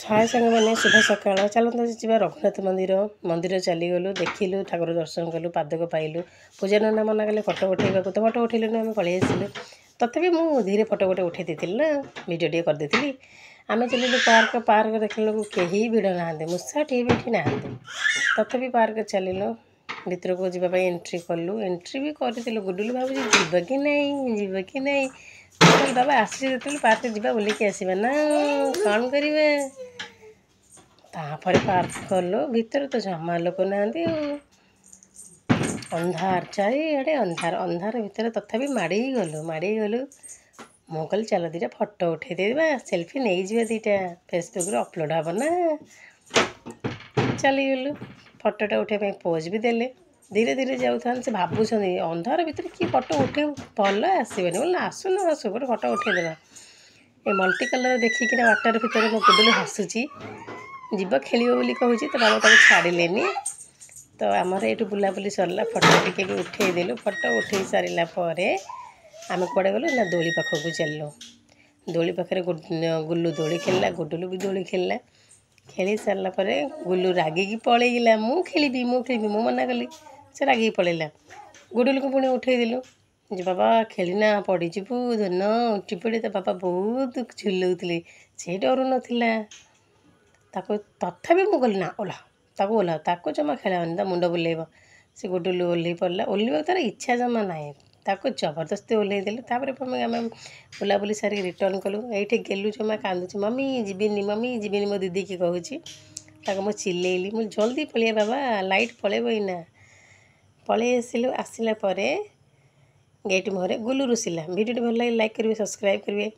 हाय सांग मैंने शुभ सकाल चलता जा रघुनाथ मंदिर चलीगलु देखिलु ठाकुर दर्शन कलु पादक पाइलु पूजा नाना मना कले फटो उठेगा तो फटो उठेलु आम पलि आसिलु तथापि धीरे फटो गोटे उठे देती ना वीडियो टे करदेली आम चलू पार्क पार्क देखल कहीं भिड़ ना मूषा टे भी ना तथापि पार्क चलू भितर को जावाई एंट्री कलु एंट्री भी करूँ गुडुलु भाव जीव कि नहीं बाबा आसी पार्क जा बुलिकी आसवा ना कौन करेंगे तापर पार्क कलु भीतर तो जमा लोक ना अंधार चारिड़े अंधार अंधार भितर तथापि माड़ी गलु मु कल चल दीटा फटो उठे देवा सेल्फी नहीं जा दीटा फेसबुक अपलोड हम ना चलीगलु फटोटा उठे पोज भी देले धीरे धीरे जाऊँ से भावुं अंधार भितर कि फटो उठे भल आसबनी बोले आसुन आसु गोटे फटो उठेदेवा ये मल्टी कलर देखिकिना वाटर भितर मो गुडुलु हसुची जीव खेल बोली कहूँ तो बाबा तक छाड़े तो आमर ये बुलाबुली सरला फटो टिके भी उठेदेलु फटो उठे सारा आम कड़े गलु ना दोली पाखक चलु दोली पाखे गुल्लू दोली खेलला गुडुलु भी दोली खेलला खेली सारा गुल्लू रागिकी पलैला मु खेली मु मना कली से रागिकी पलैला गुडुलु को पुणी उठेदेलु जे बाबा खेलना पड़ीजु धन उठी पड़े तो बाबा बहुत झुलाऊले से डर नाला तथापि मु गली ना ओल्हा ताको जमा खेलानी ता मुंड बुलेब से गुडुलु ओह्ल पड़ा ओह्ल तार इच्छा जमा ना ताको जबरदस्ती ओह्ल तापर आम बुलाबुली सारी रिटर्न कलु ये गेलु जमा कांदुची मम्मी जीविनी मो दीदी की कहूँ मु चिल्लैली मु जल्दी पलिया बाबा लाइट पलैब ना पलि आसिलु आसला गेट मुहरे गुल्लू रुसिला वीडियो भल लगे लाइक करेंगे सब्सक्राइब करेंगे।